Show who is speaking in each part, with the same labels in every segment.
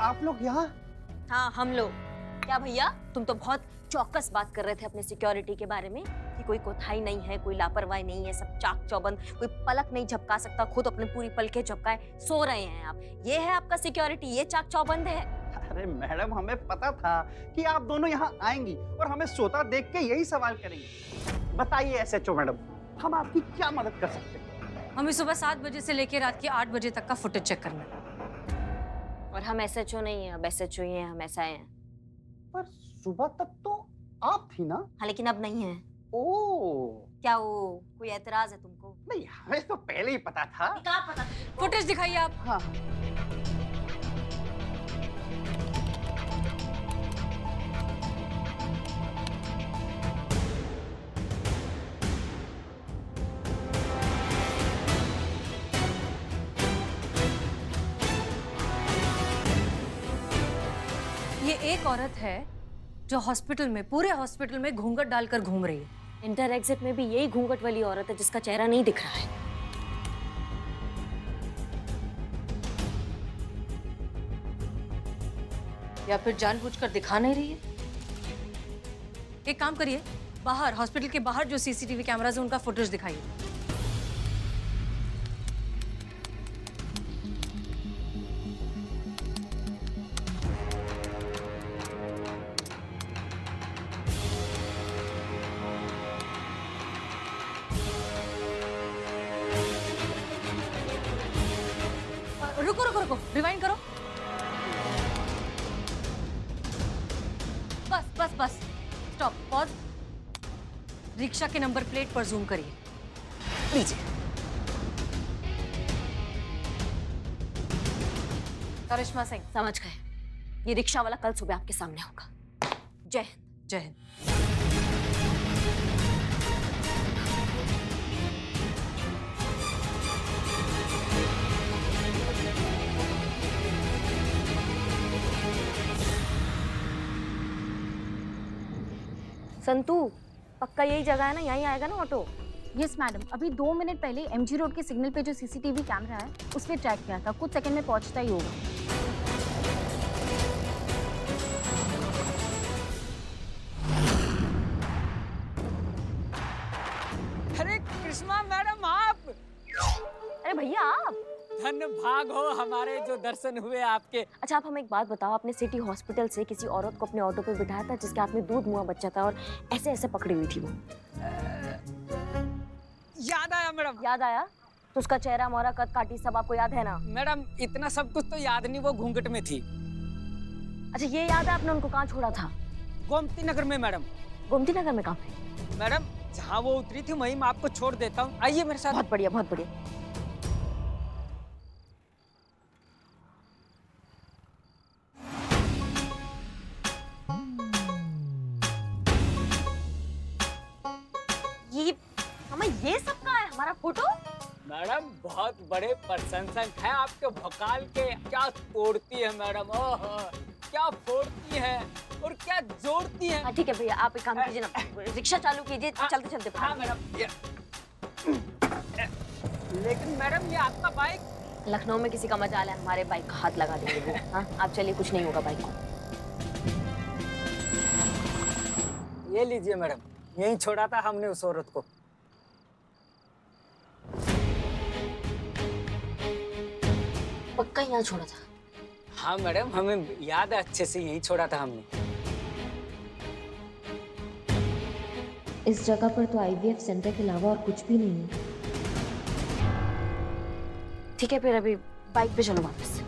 Speaker 1: आप लोग यहाँ?
Speaker 2: हाँ हम लोग। क्या भैया, तुम तो बहुत चौकस बात कर रहे थे अपने सिक्योरिटी के बारे में कि कोई कोताही नहीं है, कोई लापरवाही नहीं है, सब चाक चौबंद, कोई पलक नहीं झपका सकता, खुद अपने पूरी पलकें झपकाए सो रहे हैं आप। ये है आपका सिक्योरिटी, ये चाक चौबंद है?
Speaker 1: अरे मैडम, हमें पता था कि आप दोनों यहाँ आएंगी और हमें सोता देख के यही सवाल करेंगी। बताइए एसएचओ मैडम, हम आपकी क्या मदद कर सकते हैं?
Speaker 3: हमें सुबह 7 बजे से लेकर रात के 8 बजे तक का फुटेज चेक करना है।
Speaker 2: और हम एसएचओ नहीं है, अब एसएचओ ही हैं, हम एसआई हैं।
Speaker 1: पर सुबह तक तो आप थी ना?
Speaker 2: हाँ लेकिन अब नहीं है।
Speaker 1: ओह
Speaker 2: क्या वो कोई एतराज है तुमको?
Speaker 1: नहीं, हमें तो पहले ही पता था।
Speaker 2: क्या पता?
Speaker 3: फुटेज दिखाइए आप।
Speaker 1: हाँ।
Speaker 3: ये एक औरत है जो हॉस्पिटल में, पूरे हॉस्पिटल में घूंघट डालकर घूम रही है।
Speaker 2: इंटर एग्जिट में भी यही घूंघट वाली औरत है जिसका चेहरा नहीं दिख रहा है।
Speaker 3: या फिर जानबूझकर दिखा नहीं रही है। एक काम करिए, बाहर, हॉस्पिटल के बाहर जो सीसीटीवी कैमरास है उनका फुटेज दिखाइए। रुको रुको रुको, रिवाइंड करो। बस बस बस, स्टॉप, पॉज। रिक्शा के नंबर प्लेट पर जूम करिए।
Speaker 1: लीजिए।
Speaker 3: करिश्मा सिंह।
Speaker 2: समझ गए, ये रिक्शा वाला कल सुबह आपके सामने होगा। जय हिंद।
Speaker 3: जय हिंद।
Speaker 2: संतू, पक्का यही जगह है ना? यहीं आएगा ना ऑटो?
Speaker 4: यस मैडम, अभी 2 मिनट पहले एमजी रोड के सिग्नल पे जो सीसीटीवी कैमरा है उस पर ट्रैक किया था, कुछ सेकंड में पहुंचता ही होगा।
Speaker 5: अरे करिश्मा मैडम, आप?
Speaker 2: अरे भैया आप?
Speaker 5: धन्य भाग हो हमारे जो दर्शन हुए आपके।
Speaker 2: अच्छा आप हमें एक बात बताओ, आपने सिटी हॉस्पिटल से किसी औरत को अपने ऑटो पे बिठाया था जिसके हाथ में दूध मुआ बच्चा था और ऐसे ऐसे पकड़ी हुई थी वो?
Speaker 5: याद आया मैडम।
Speaker 2: याद आया? तो उसका चेहरा, मोहरा, कद काठी सब आपको याद है ना?
Speaker 5: मैडम इतना सब कुछ तो याद नहीं, वो घूंघट में थी।
Speaker 2: अच्छा ये याद है आपने उनको कहाँ छोड़ा था?
Speaker 5: गोमती नगर में मैडम।
Speaker 2: गोमती नगर में कहाँ पे?
Speaker 5: मैडम जहाँ वो उतरी थी वहीं मैं आपको छोड़ देता हूँ, आइए मेरे साथ।
Speaker 2: बहुत बढ़िया, बहुत बढ़िया। ये सब कहाँ है? हमारा फोटो?
Speaker 5: मैडम बहुत बड़े प्रशंसक हैं आपके भोकाल के। क्या तोड़ती है मैडम, ओह क्या फोड़ती है और क्या जोड़ती है।
Speaker 2: हाँ ठीक है भैया, आप एक काम कीजिए ना, रिक्शा चालू कीजिए, चलते चलते।
Speaker 5: हाँ मैडम। लेकिन मैडम ये आपका बाइक?
Speaker 2: लखनऊ में किसी का मजाल है, हमारे बाइक का हाथ लगा देंगे वो। हाँ आप चलिए, कुछ नहीं होगा बाइक को।
Speaker 5: ये लीजिए मैडम, यहीं छोड़ा था हमने उस औरत को।
Speaker 2: पक्का यहाँ छोड़ा था?
Speaker 5: हाँ मैडम, हमें याद है अच्छे से, यहीं छोड़ा था हमने।
Speaker 6: इस जगह पर तो आईवीएफ सेंटर के अलावा और कुछ भी नहीं है।
Speaker 2: ठीक है फिर अभी बाइक पे चलो वापस।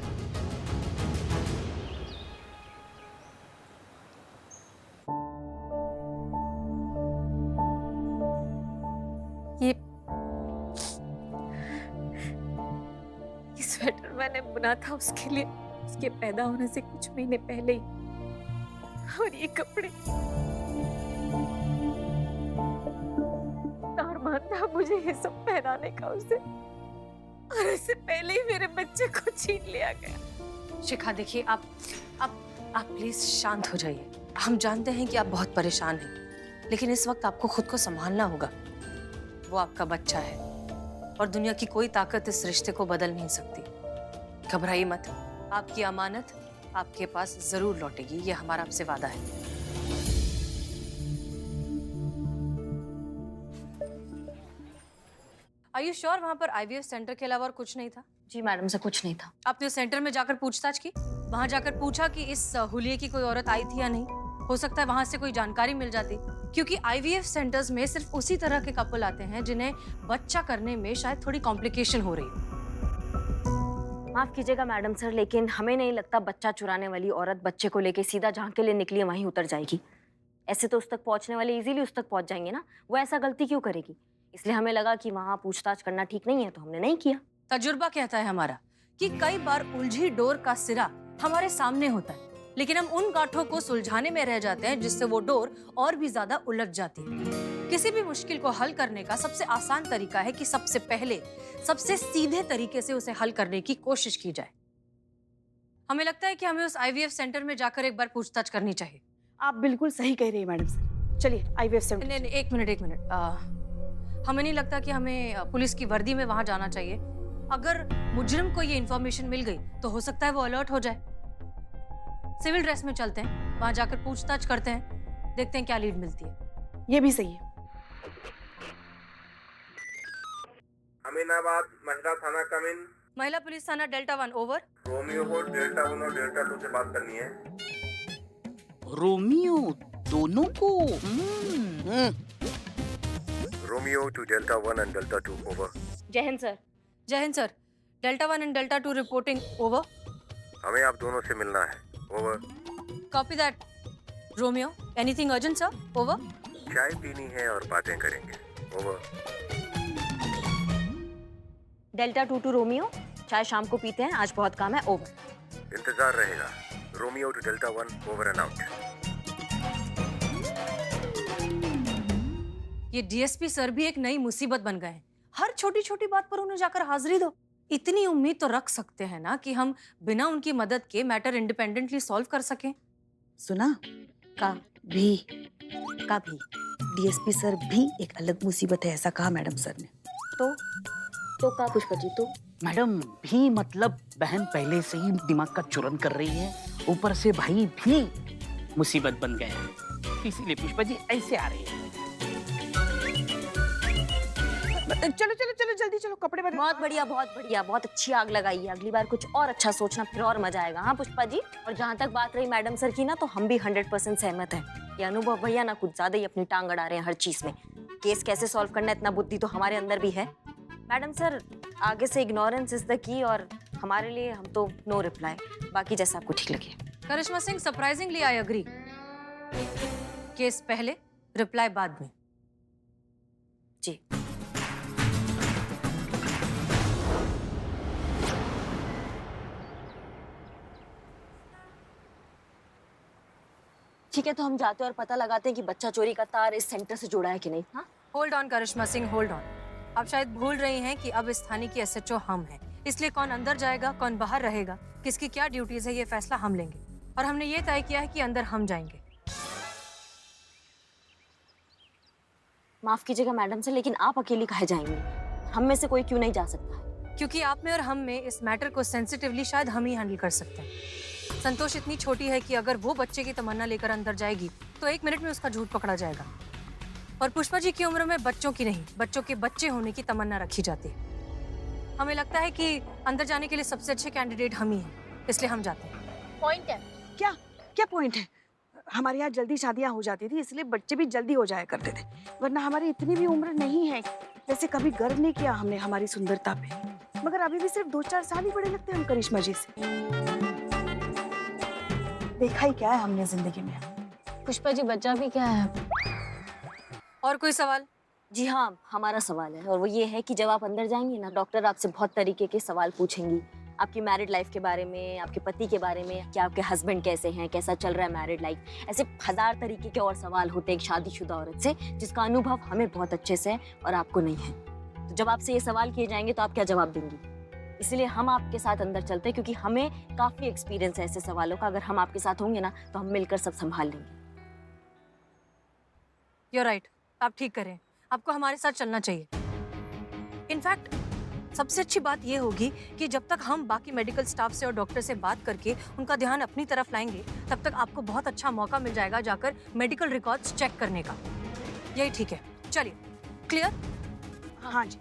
Speaker 3: ये स्वेटर मैंने बुना था उसके लिए, उसके पैदा होने से कुछ महीने पहले ही। और ये कपड़े अरमान था मुझे ये सब पहनाने का उसे, और इससे पहले ही मेरे बच्चे को छीन लिया गया। शिखा देखिए, आप प्लीज शांत हो जाइए। हम जानते हैं कि आप बहुत परेशान हैं, लेकिन इस वक्त आपको खुद को संभालना होगा। वो आपका बच्चा है और दुनिया की कोई ताकत इस रिश्ते को बदल नहीं सकती। घबराइए मत, आपकी अमानत आपके पास जरूर लौटेगी, ये हमारा आपसे वादा है। Are you sure वहाँ पर IVF सेंटर के अलावा और कुछ नहीं था?
Speaker 2: जी मैडम से कुछ नहीं था।
Speaker 3: आपने उस सेंटर में जाकर पूछताछ की? वहाँ जाकर पूछा कि इस हुलिये की कोई औरत आई थी या नहीं? हो सकता है वहाँ से कोई जानकारी मिल जाती, क्योंकि IVF सेंटर्स में सिर्फ उसी तरह के कपल आते हैं जिन्हें बच्चा करने में शायद थोड़ी कॉम्प्लिकेशन हो रही हो।
Speaker 2: माफ कीजिएगा मैडम सर, लेकिन हमें नहीं लगता बच्चा चुराने वाली औरत बच्चे को लेके सीधा जहाँ के लिए निकली है वहीं उतर जाएगी। ऐसे तो उस तक पहुँचने वाले इजीली उस तक पहुँच जाएंगे ना, वो ऐसा गलती क्यों करेगी? इसलिए हमें लगा कि वहाँ पूछताछ करना ठीक नहीं है, तो हमने नहीं किया।
Speaker 3: तजुर्बा कहता है हमारा कि कई बार उलझी डोर का सिरा हमारे सामने होता है, लेकिन हम उन गांठों को सुलझाने में रह जाते हैं जिससे वो डोर और भी ज्यादा उलझ जाती है। किसी भी मुश्किल को हल करने का सबसे आसान तरीका है कि सबसे पहले सबसे सीधे तरीके से उसे हल करने की कोशिश की जाए। हमें लगता है कि हमें उस IVF सेंटर में जाकर एक बार पूछताछ करनी चाहिए।
Speaker 7: आप बिल्कुल सही कह रही है मैडम सर। चलिए IVF सेंटर।
Speaker 3: नहीं, एक मिनट। हमें नहीं लगता कि हमें पुलिस की वर्दी में वहां जाना चाहिए। अगर मुजरिम को ये इन्फॉर्मेशन मिल गई तो हो सकता है वो अलर्ट हो जाए। सिविल ड्रेस में चलते हैं, वहां जाकर पूछताछ करते हैं, देखते हैं क्या लीड मिलती है।
Speaker 7: ये भी सही है।
Speaker 8: अमीनाबाद महिला थाना कमिन।
Speaker 3: महिला पुलिस थाना डेल्टा 1 ओवर।
Speaker 8: रोमियो को डेल्टा 1 और डेल्टा 2 से बात करनी है।
Speaker 1: रोमियो दोनों को?
Speaker 8: Romeo to Delta 1 and Delta 2 over.
Speaker 2: जय हिंद सर।
Speaker 3: जय Hind sir. Delta 1 and Delta 2 reporting over.
Speaker 8: हमें आप दोनों से मिलना है। Over.
Speaker 3: Copy that Romeo. Anything urgent sir? Over.
Speaker 8: चाय पीनी है और बातें करेंगे। ओवर।
Speaker 2: डेल्टा 2 टू रोमियो, चाय शाम को पीते हैं, आज बहुत काम है। ओवर।
Speaker 8: इंतजार रहेगा। Romeo to Delta 1 over and out.
Speaker 3: ये DSP सर भी एक नई मुसीबत बन गए हैं। हर छोटी छोटी बात पर उन्हें जाकर हाजिरी दो। इतनी उम्मीद तो रख सकते हैं ना कि हम बिना उनकी मदद के मैटर इंडिपेंडेंटली सॉल्व कर सकें।
Speaker 7: सुना?
Speaker 2: का
Speaker 7: भी DSP सर भी एक अलग मुसीबत है, ऐसा कहा मैडम सर ने।
Speaker 2: तो का पुष्पा जी? तो
Speaker 1: मैडम भी मतलब बहन पहले से ही दिमाग का चूरन कर रही है, ऊपर से भाई भी मुसीबत बन गए हैं, इसीलिए पुष्पा जी ऐसे आ रही है।
Speaker 7: चलो चलो चलो जल्दी चलो, कपड़े बदलो।
Speaker 2: बहुत बढ़िया, बहुत बढ़िया, बहुत अच्छी आग लगाई है। अगली बार कुछ और अच्छा सोचना, फिर और मजा आएगा। हाँ पुष्पा जी। और जहाँ तक बात रही मैडम सर की ना, तो हम भी 100% सहमत हैं। ये अनुभव भैया ना कुछ ज्यादा ही अपनी टांग अड़ा रहे हैं हर चीज में। केस कैसे सॉल्व करना, इतना बुद्धि तो हमारे अंदर भी है। मैडम सर आगे से इग्नोरेंस इज द की, और हमारे लिए हम तो नो रिप्लाई, बाकी जैसा आपको ठीक लगे।
Speaker 3: Karishma Singh, surprisingly I agree. Case पहले, रिप्लाई बाद में।
Speaker 2: जी। ठीक है, तो हम जाते हैं और पता लगाते हैं कि बच्चा चोरी का तार इस सेंटर से जुड़ा है कि नहीं। हाँ
Speaker 3: hold on Karishma Singh, hold on. आप शायद भूल रही हैं कि अब इस थाने की SHO हम हैं, इसलिए कौन अंदर जाएगा कौन बाहर रहेगा, किसकी क्या ड्यूटीज है, ये फैसला हम लेंगे। और हमने ये तय किया है कि अंदर हम जाएंगे।
Speaker 2: माफ कीजिएगा मैडम सर, लेकिन आप अकेली कहे जाएंगी? हम में से कोई क्यों नहीं जा सकता?
Speaker 3: क्योंकि आप में और हम में इस मैटर को सेंसिटिवली शायद हम ही हैंडल कर सकते हैं। संतोष इतनी छोटी है कि अगर वो बच्चे की तमन्ना लेकर अंदर जाएगी तो 1 मिनट में उसका झूठ पकड़ा जाएगा। और पुष्पा जी की उम्र में बच्चों की नहीं, बच्चों के बच्चे होने की तमन्ना रखी जाती है। हमें लगता है कि अंदर जाने के लिए सबसे अच्छे कैंडिडेट हम ही हैं, इसलिए हम जाते हैं।
Speaker 2: पॉइंट है
Speaker 7: क्या क्या पॉइंट है? हमारे यहाँ जल्दी शादियाँ हो जाती थी, इसलिए बच्चे भी जल्दी हो जाया करते थे, वरना हमारी इतनी भी उम्र नहीं है। वैसे कभी गर्व नहीं किया हमने हमारी सुंदरता पे, मगर अभी भी सिर्फ 2-4 साल ही बड़े लगते हैं हम करिश्मा जी से। देखा ही क्या है हमने जिंदगी में।
Speaker 4: पुष्पा जी बच्चा भी क्या है?
Speaker 3: और कोई सवाल?
Speaker 2: जी हाँ, हमारा सवाल है, और वो ये है कि जब आप अंदर जाएंगे ना, डॉक्टर आपसे बहुत तरीके के सवाल पूछेंगी। आपकी मैरिड लाइफ के बारे में, आपके पति के बारे में, कि आपके हस्बैंड कैसे हैं, कैसा चल रहा है मैरिड लाइफ। ऐसे 1000 तरीके के और सवाल होते हैं एक शादीशुदा औरत से, जिसका अनुभव हमें बहुत अच्छे से है और आपको नहीं है। तो जब आपसे ये सवाल किए जाएंगे तो आप क्या जवाब देंगी? इसलिए हम आपके साथ अंदर चलते हैं, क्योंकि हमें काफी एक्सपीरियंस है ऐसे सवालों का। अगर हम आपके साथ होंगे ना, तो हम मिलकर सब संभाल लेंगे।
Speaker 3: You're right, आप ठीक करें, आपको हमारे साथ चलना चाहिए। इनफैक्ट सबसे अच्छी बात ये होगी कि जब तक हम बाकी मेडिकल स्टाफ से और डॉक्टर से बात करके उनका ध्यान अपनी तरफ लाएंगे, तब तक आपको बहुत अच्छा मौका मिल जाएगा जाकर मेडिकल रिकॉर्ड्स चेक करने का। यही ठीक है, चलिए। क्लियर?
Speaker 7: हाँ जी।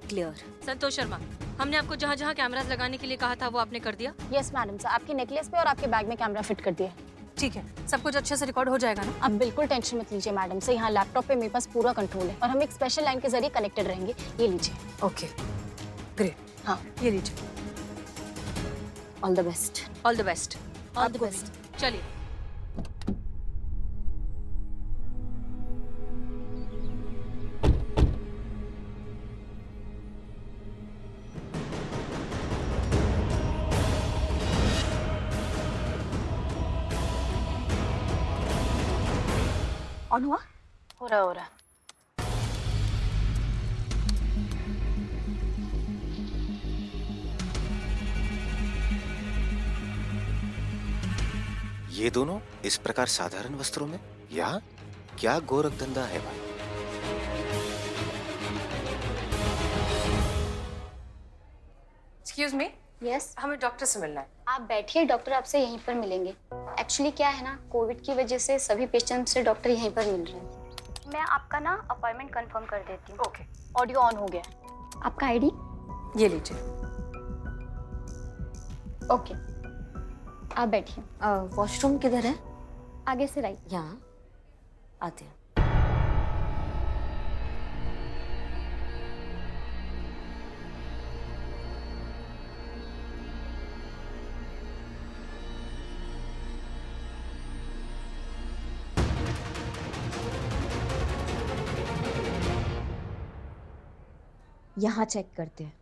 Speaker 2: क्लियर।
Speaker 3: संतोष शर्मा, हमने आपको जहाँ जहाँ कैमरास लगाने के लिए कहा था वो आपने कर दिया?
Speaker 4: यस मैडम सर, आपके नेकलेस पे और आपके बैग में कैमरा फिट कर दिया।
Speaker 3: ठीक है, सब कुछ अच्छे से रिकॉर्ड हो जाएगा ना?
Speaker 4: आप बिल्कुल टेंशन मत लीजिए मैडम सर, यहाँ लैपटॉप पे मेरे पास पूरा कंट्रोल है और हम एक स्पेशल लाइन के जरिए कनेक्टेड रहेंगे। ये लीजिए।
Speaker 3: Okay, great.
Speaker 4: हाँ,
Speaker 3: ये लीजिए।
Speaker 2: All the best.
Speaker 3: All the best.
Speaker 2: All the best.
Speaker 3: चलिए।
Speaker 7: ऑन हुआ?
Speaker 4: हो रहा।
Speaker 8: ये दोनों इस प्रकार साधारण वस्त्रों में? यहाँ क्या गोरख धंधा है भाई?
Speaker 3: एक्सक्यूज मी,
Speaker 4: यस,
Speaker 3: हमें डॉक्टर से मिलना है।
Speaker 4: आप बैठिए, डॉक्टर आपसे यहीं पर मिलेंगे। एक्चुअली क्या है ना, कोविड की वजह से सभी पेशेंट से डॉक्टर यहीं पर मिल रहे हैं। मैं आपका ना अपॉइंटमेंट कंफर्म कर देती हूँ।
Speaker 3: ओके।
Speaker 4: ऑडियो ऑन हो गया। आपका आईडी?
Speaker 3: ये लीजिए।
Speaker 4: ओके, आप बैठिए।
Speaker 2: वॉशरूम किधर है?
Speaker 4: आगे से राइट।
Speaker 2: यहाँ आते हैं।
Speaker 6: यहाँ चेक करते हैं।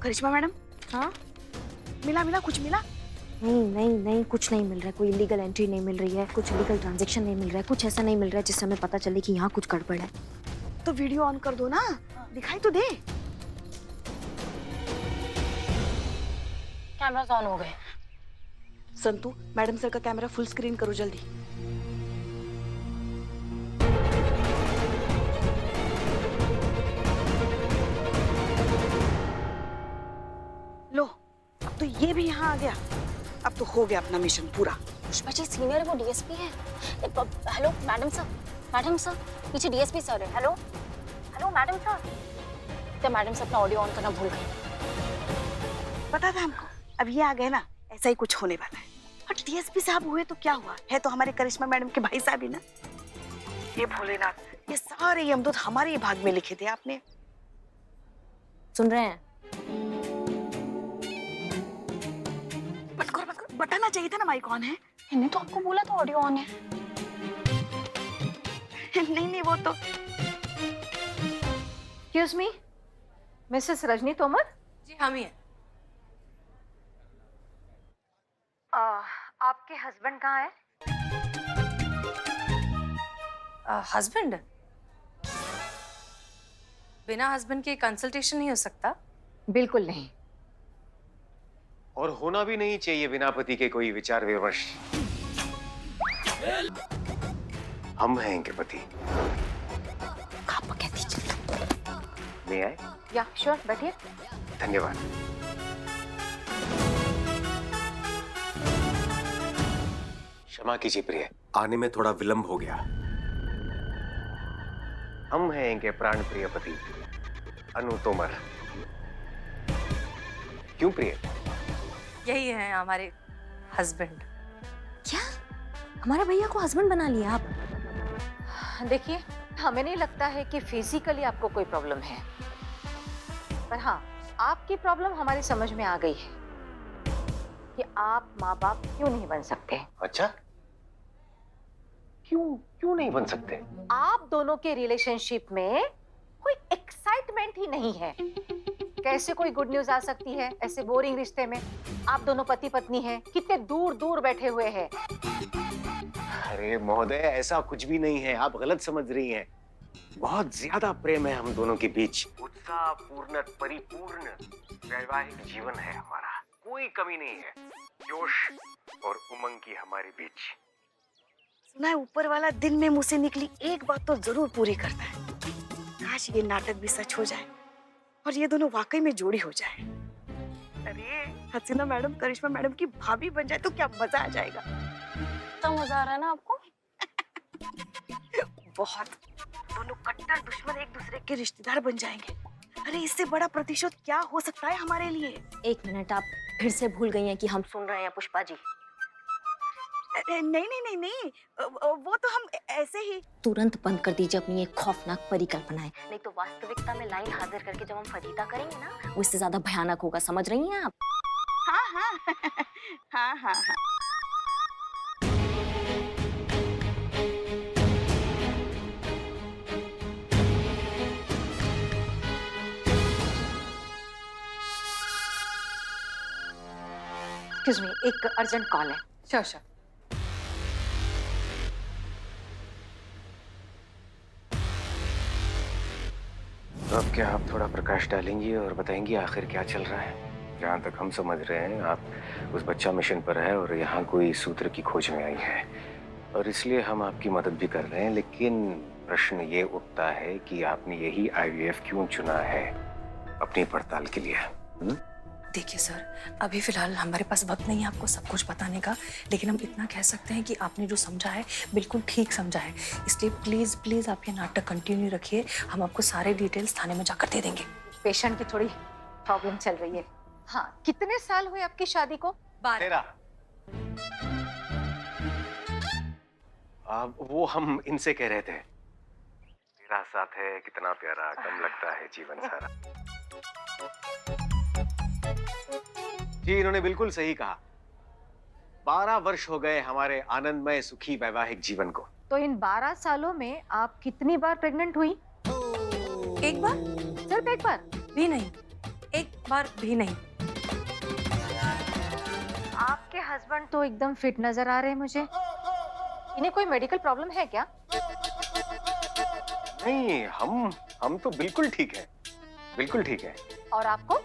Speaker 7: करिश्मा मैडम,
Speaker 2: हाँ?
Speaker 7: मिला कुछ मिला?
Speaker 2: नहीं, कुछ नहीं मिल रहा है। कोई इलीगल एंट्री नहीं मिल रही है, कुछ इलीगल ट्रांजैक्शन नहीं मिल रहा है, कुछ ऐसा नहीं मिल रहा है जिससे हमें पता चले कि यहाँ कुछ गड़बड़ है।
Speaker 7: तो वीडियो ऑन कर दो ना, दिखाई तो दे।
Speaker 4: कैमरास ऑन हो गए।
Speaker 7: संतू, मैडम सर का कैमरा फुल स्क्रीन करो जल्दी। लो, अब तो ये भी यहाँ आ गया। अब तो हो गया अपना मिशन पूरा।
Speaker 4: पुष्पा जी सीनियर है, वो डीएसपी है। हेलो मैडम सर, पीछे डीएसपी सर है। Hello madam sir. तो मैडम सर अपना ऑडियो ऑन करना भूल गए।
Speaker 7: पता था हमको, अब ये आ गए ना, ऐसा ही कुछ होने वाला है। और डीएसपी साहब हुए तो क्या हुआ, है तो हमारे करिश्मा मैडम के भाई साहब ही ना। ये भोलेनाथ, ये सारे यमदूत हमारे ही भाग में लिखे थे आपने।
Speaker 2: सुन रहे हैं?
Speaker 7: बंद करो, बताना चाहिए था ना माइक ऑन है।
Speaker 4: मैंने तो आपको बोला था ऑडियो ऑन है।
Speaker 7: नहीं वो तो।
Speaker 3: Excuse me, Mrs Rajni Tomar? जी हम ही हैं।
Speaker 9: आपके हस्बैंड कहाँ है?
Speaker 3: हस्बैंड? बिना हस्बैंड के कंसल्टेशन नहीं हो सकता।
Speaker 9: बिल्कुल नहीं।
Speaker 8: और होना भी नहीं चाहिए बिना पति के कोई विचार विमर्श। हम हैं इनके पति। मैं आए?
Speaker 9: या श्योर, बैठिए।
Speaker 8: धन्यवाद। क्षमा कीजिए प्रिय, आने में थोड़ा विलंब हो गया। हम हैं इनके प्राण प्रिय पति अनु तोमर। क्यों प्रिय?
Speaker 3: यही है हमारे हस्बैंड।
Speaker 2: क्या? हमारे भैया को हस्बैंड बना लिया आप?
Speaker 9: देखिए, हमें नहीं लगता है कि फिजिकली आपको कोई प्रॉब्लम है, पर हाँ, आपकी प्रॉब्लम हमारी समझ में आ गई है कि आप माँ बाप क्यों नहीं बन सकते।
Speaker 8: अच्छा, क्यों नहीं बन सकते?
Speaker 9: आप दोनों के रिलेशनशिप में कोई एक्साइटमेंट ही नहीं है। कैसे कोई गुड न्यूज आ सकती है ऐसे बोरिंग रिश्ते में? आप दोनों पति पत्नी हैं, कितने दूर दूर बैठे हुए हैं।
Speaker 8: अरे महोदय, ऐसा कुछ भी नहीं है, आप गलत समझ रही हैं। बहुत ज्यादा प्रेम है हम दोनों के बीच। उत्साहपूर्ण परिपूर्ण वैवाहिक जीवन है हमारा, कोई कमी नहीं है। जोश और उमंग की हमारे बीच।
Speaker 7: सुना है ऊपर वाला दिन में मुंह से निकली एक बात तो जरूर पूरी करता है। काश ये नाटक भी सच हो जाए और ये दोनों वाकई में जोड़ी हो जाए। अरे हसीना मैडम करिश्मा मैडम की भाभी बन जाए तो क्या मजा आ जाएगा।
Speaker 4: तो मजा आ रहा है ना आपको?
Speaker 7: बहुत। दोनों कट्टर दुश्मन एक दूसरे के रिश्तेदार बन जाएंगे। अरे इससे बड़ा प्रतिशोध क्या हो सकता है हमारे लिए।
Speaker 2: 1 मिनट, आप फिर से भूल गई हैं कि हम सुन रहे हैं पुष्पा जी।
Speaker 7: नहीं नहीं नहीं नहीं, वो तो हम ऐसे ही।
Speaker 2: तुरंत बंद कर दीजिए अपनी ये खौफनाक परिकल्पनाएं, नहीं तो वास्तविकता में लाइन हाजिर करके जब हम फजीता करेंगे ना, वो इससे ज्यादा भयानक होगा। समझ रही हैं आप?
Speaker 7: हाँ हाँ हाँ हाँ हाँ।
Speaker 9: एक्सक्यूज मी, एक अर्जेंट कॉल है।
Speaker 3: Sure sure.
Speaker 8: तो अब क्या आप थोड़ा प्रकाश डालेंगी और बताएंगी आखिर क्या चल रहा है? जहाँ तक हम समझ रहे हैं आप उस बच्चा मिशन पर है और यहाँ कोई सूत्र की खोज में आई है और इसलिए हम आपकी मदद भी कर रहे हैं। लेकिन प्रश्न ये उठता है कि आपने यही IVF क्यों चुना है अपनी पड़ताल के लिए?
Speaker 3: देखिए सर, अभी फिलहाल हमारे पास वक्त नहीं है आपको सब कुछ बताने का, लेकिन हम इतना कह सकते हैं कि आपने जो समझा है बिल्कुल ठीक समझा है। इसलिए प्लीज प्लीज आप ये नाटक कंटिन्यू रखिए, हम आपको सारे डिटेल्स थाने में जाकर दे देंगे।
Speaker 9: पेशेंट की थोड़ी प्रॉब्लम चल रही है। हाँ, कितने साल हुए आपकी शादी को?
Speaker 3: 12।
Speaker 8: अब वो हम इनसे कह रहे थे। तेरा साथ है कितना प्यारा, कम लगता है जीवन सारा। जी इन्होंने बिल्कुल सही कहा। 12 वर्ष हो गए हमारे आनंदमय सुखी वैवाहिक जीवन को।
Speaker 9: तो इन 12 सालों में आप कितनी बार प्रेग्नेंट हुई?
Speaker 3: एक बार
Speaker 9: सिर्फ एक बार
Speaker 3: भी नहीं, एक बार भी नहीं।
Speaker 9: आपके हस्बैंड तो एकदम फिट नजर आ रहे हैं मुझे। इन्हें कोई मेडिकल प्रॉब्लम है क्या?
Speaker 8: नहीं, हम तो बिल्कुल ठीक है, बिल्कुल ठीक है।
Speaker 9: और आपको?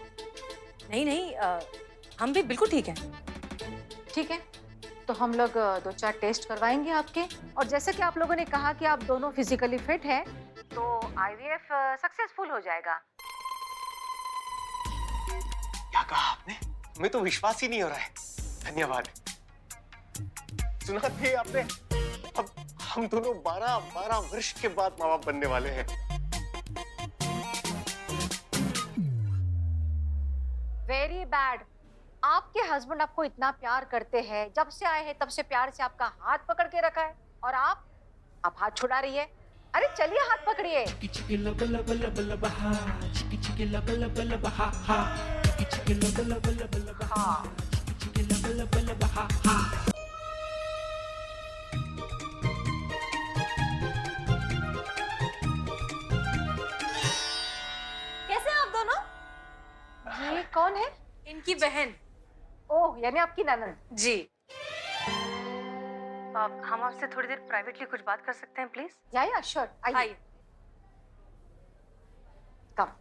Speaker 3: नहीं नहीं, हम भी बिल्कुल ठीक हैं।
Speaker 9: ठीक है, तो हम लोग 2-4 टेस्ट करवाएंगे आपके। और जैसे कि आप लोगों ने कहा कि आप दोनों फिजिकली फिट हैं, तो IVF सक्सेसफुल हो जाएगा।
Speaker 8: क्या कहा आपने? हमें तो विश्वास ही नहीं हो रहा है। धन्यवाद। सुना थे आपने? अब हम दोनों 12 वर्ष के बाद माँ बाप बनने वाले हैं।
Speaker 9: Very bad. आपके हस्बैंड आपको इतना प्यार करते हैं, जब से आए हैं तब से प्यार से आपका हाथ पकड़ के रखा है, और आप हाथ छुड़ा रही है। अरे चलिए हाथ पकड़िए।
Speaker 2: कैसे आप दोनों?
Speaker 9: ये कौन है?
Speaker 3: इनकी बहन।
Speaker 9: ओह, यानी आपकी ननद।
Speaker 3: जी। हम आपसे थोड़ी देर प्राइवेटली कुछ बात कर सकते हैं प्लीज?
Speaker 9: या श्योर, आइए। कम।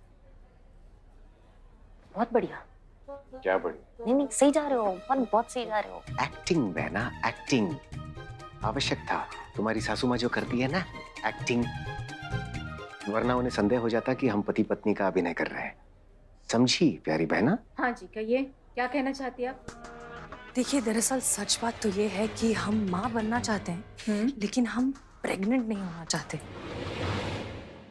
Speaker 2: बहुत बढ़िया।
Speaker 8: क्या बढ़िया?
Speaker 2: नहीं नहीं, सही जा रहे हो, पर बहुत सही जा रहे हो।
Speaker 8: एक्टिंग बहना, एक्टिंग आवश्यक था। तुम्हारी सासू माँ जो करती है ना एक्टिंग, वरना उन्हें संदेह हो जाता कि हम पति पत्नी का अभिनय कर रहे हैं। समझी प्यारी बहना?
Speaker 9: हाँ जी, कहिए, क्या कहना चाहती है आप?
Speaker 3: देखिए, दरअसल सच बात तो ये है कि हम माँ बनना चाहते हैं, लेकिन हम प्रेग्नेंट नहीं होना चाहते।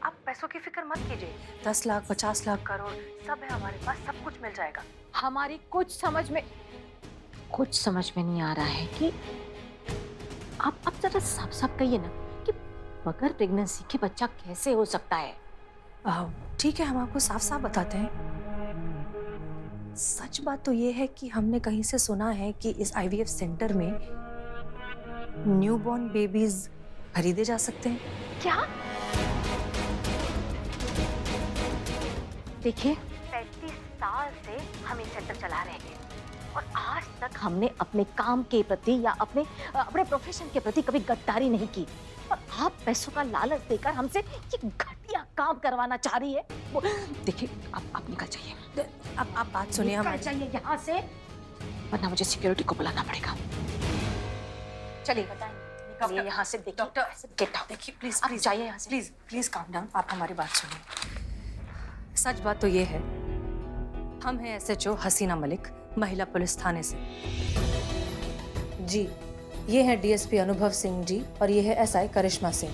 Speaker 3: आप पैसों की फिक्र मत कीजिए, 10 लाख 50 लाख करोड़ सब है हमारे पास, सब कुछ मिल जाएगा।
Speaker 9: हमारी कुछ समझ में नहीं आ रहा है कि आप जरा साफ साफ कहिए ना कि बगैर प्रेगनेंसी के बच्चा कैसे हो सकता है?
Speaker 3: ठीक है, हम आपको साफ साफ बताते हैं। सच बात तो ये है कि हमने कहीं से सुना है कि इस IVF सेंटर में न्यूबॉर्न बेबीज खरीदे जा सकते हैं।
Speaker 9: क्या? देखिए, 35 साल से हम ये सेंटर चला रहे हैं और आज तक हमने अपने काम के प्रति या अपने अपने प्रोफेशन के प्रति कभी गद्दारी नहीं की। और आप पैसों का लालच देकर हमसे ये घटिया काम करवाना चाह रही है। वो देखिए, आप निकल जाइए।
Speaker 3: अब आप बात सुनिए,
Speaker 9: निकल जाइए यहाँ से, वरना मुझे सिक्योरिटी को बुलाना पड़ेगा। चलिए बताएं यहाँ से। देखिए
Speaker 3: डॉक्टर,
Speaker 9: गेट आउट।
Speaker 3: देखिए प्लीज
Speaker 9: आप जाइए यहाँ से।
Speaker 3: Please please calm down. आप हमारी बात सुनिए। सच बात तो ये है, हम हैं SHO हसीना मलिक, महिला पुलिस थाने से। जी, ये है DSP अनुभव सिंह जी और ये है SI करिश्मा सिंह।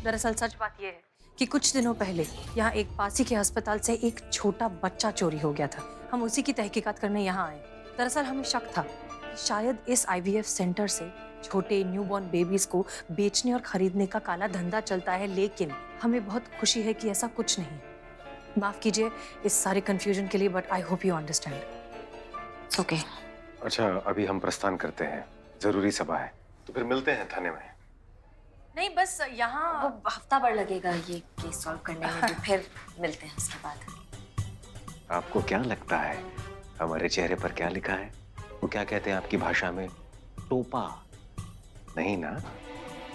Speaker 3: दरअसल सच बात ये है कि कुछ दिनों पहले यहाँ एक पास ही के अस्पताल से एक छोटा बच्चा चोरी हो गया था। हम उसी की तहकीकात करने यहाँ आए। दरअसल हमें शक था कि शायद इस IVF सेंटर से छोटे न्यूबॉर्न बेबीज को बेचने और खरीदने का काला धंधा चलता है, लेकिन हमें बहुत खुशी है कि ऐसा कुछ नहीं। माफ कीजिए इस सारे कंफ्यूजन के लिए, but I hope you understand.
Speaker 9: Okay.
Speaker 8: अच्छा, अभी हम प्रस्थान करते हैं, जरूरी सभा है, तो फिर मिलते हैं थाने में।
Speaker 3: नहीं, बस यहाँ
Speaker 2: वो हफ्ता भर लगेगा ये केस सॉल्व करने में, भी फिर मिलते हैं उसके बाद।
Speaker 8: आपको क्या लगता है हमारे चेहरे पर क्या लिखा है? वो क्या कहते हैं आपकी भाषा में? टोपा नहीं ना?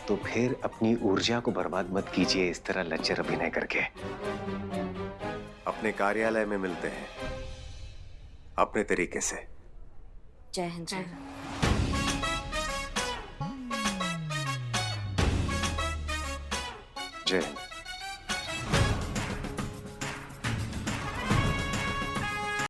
Speaker 8: तो फिर अपनी ऊर्जा को बर्बाद मत कीजिए इस तरह लच्चर अभिनय करके। अपने कार्यालय में मिलते हैं अपने तरीके से।
Speaker 2: जय हिंद।
Speaker 8: जय हिंद।